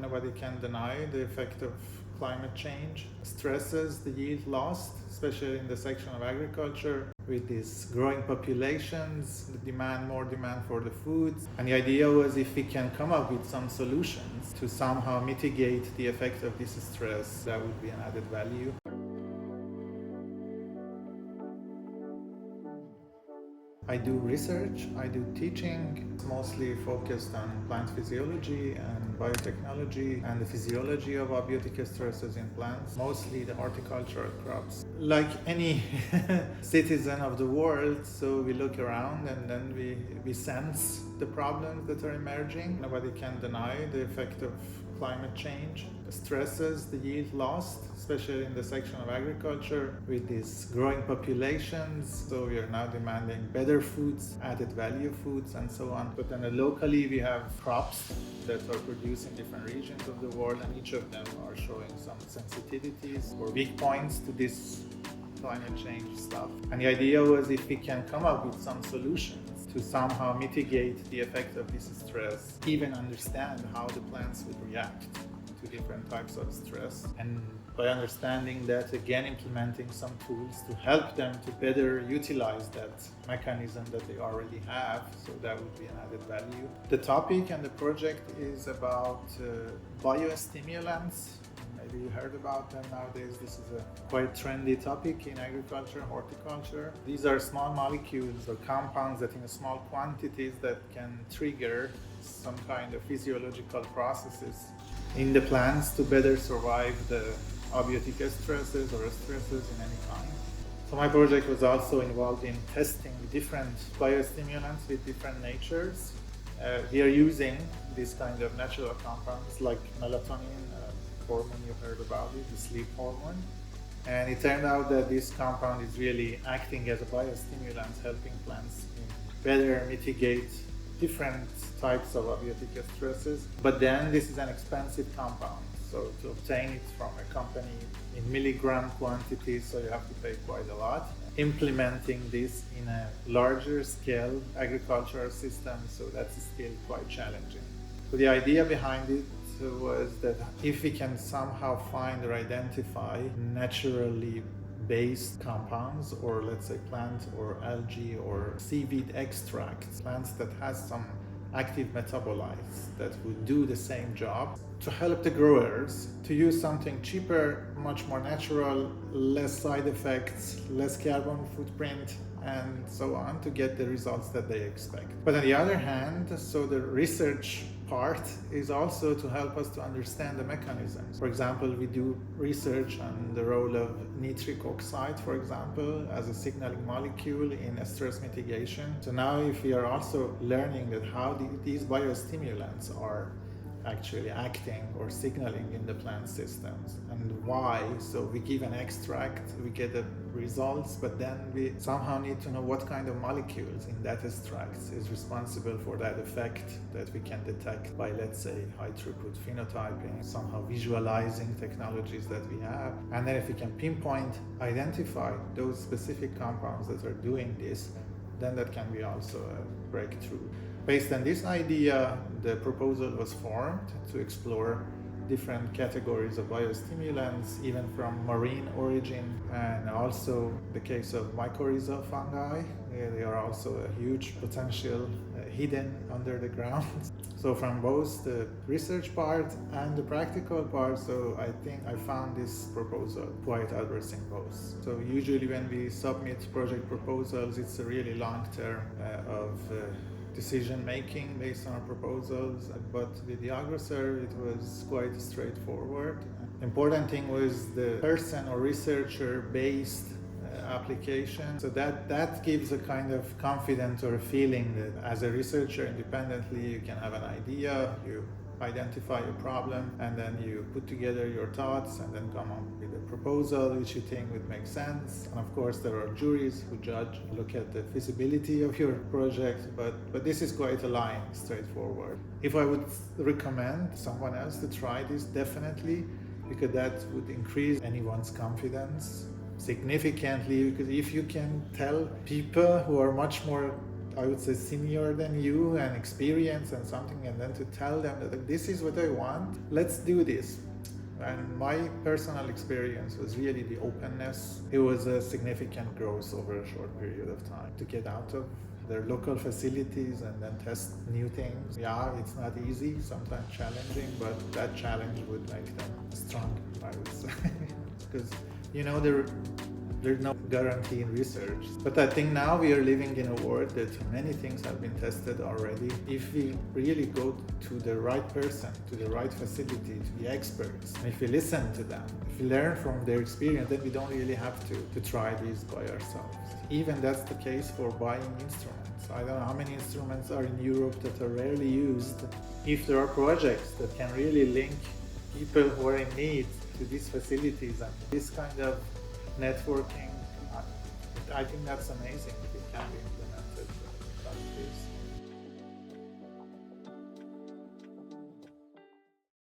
Nobody can deny the effect of climate change. Stresses the yield lost, especially in the section of agriculture. With these growing populations, the more demand for the foods. And the idea was if we can come up with some solutions to somehow mitigate the effect of this stress, that would be an added value. I do research, I do teaching, mostly focused on plant physiology and biotechnology and the physiology of abiotic stresses in plants, mostly the horticultural crops. Like any citizen of the world, so we look around and then we sense the problems that are emerging. Nobody can deny the effect of climate change. The stresses the yield lost, especially in the section of agriculture with these growing populations. So we are now demanding better foods, added value foods and so on. But then locally we have crops that are produced in different regions of the world, and each of them are showing some sensitivities or weak points to this climate change stuff. And the idea was if we can come up with some solutions to somehow mitigate the effect of this stress, even understand how the plants would react to different types of stress. And by understanding that, again, implementing some tools to help them to better utilize that mechanism that they already have. So that would be an added value. The topic and the project is about biostimulants. Maybe you heard about them nowadays. This is a quite trendy topic in agriculture, horticulture. These are small molecules or compounds that in small quantities that can trigger some kind of physiological processes in the plants to better survive the abiotic stresses or stresses in any kind. So my project was also involved in testing different biostimulants with different natures. We are using this kind of natural compounds like melatonin, hormone you heard about it, the sleep hormone. And it turned out that this compound is really acting as a biostimulant, helping plants better mitigate different types of abiotic stresses. But then this is an expensive compound. So to obtain it from a company in milligram quantities, so you have to pay quite a lot. Implementing this in a larger scale agricultural system, so that's still quite challenging. So the idea behind it was that if we can somehow find or identify naturally based compounds, or let's say plant or algae or seaweed extracts, plants that has some active metabolites that would do the same job, to help the growers to use something cheaper, much more natural, less side effects, less carbon footprint, and so on, to get the results that they expect. But on the other hand, so the research part is also to help us to understand the mechanisms. For example, we do research on the role of nitric oxide, for example, as a signaling molecule in stress mitigation. So now if we are also learning that how these biostimulants are actually acting or signaling in the plant systems and why. So we give an extract, we get the results, but then we somehow need to know what kind of molecules in that extract is responsible for that effect that we can detect by, let's say, high-throughput phenotyping, somehow visualizing technologies that we have. And then if we can pinpoint, identify those specific compounds that are doing this, then that can be also a breakthrough. Based on this idea, the proposal was formed to explore different categories of biostimulants, even from marine origin, and also the case of mycorrhizal fungi. They are also a huge potential hidden under the ground. So from both the research part and the practical part, so I think I found this proposal quite addressing both. So usually when we submit project proposals, it's a really long term of decision making based on our proposals, but with the AgroServ it was quite straightforward. The important thing was the person or researcher based application, so that gives a kind of confidence or a feeling that as a researcher independently you can have an idea, you identify a problem, and then you put together your thoughts and then come up with a proposal which you think would make sense. And of course there are juries who judge, look at the feasibility of your project, but this is quite aligned, straightforward. If I would recommend someone else to try this, definitely, because that would increase anyone's confidence significantly, because if you can tell people who are much more I would say, senior than you and experience and something, and then to tell them that this is what I want, let's do this. And my personal experience was really the openness. It was a significant growth over a short period of time to get out of their local facilities and then test new things. Yeah, it's not easy, sometimes challenging, but that challenge would make them strong, I would say. Because, there's no guarantee in research. But I think now we are living in a world that many things have been tested already. If we really go to the right person, to the right facility, to the experts, and if we listen to them, if we learn from their experience, then we don't really have to try these by ourselves. Even that's the case for buying instruments. I don't know how many instruments are in Europe that are rarely used. If there are projects that can really link people who are in need to these facilities and this kind of networking, I think that's amazing if it can be.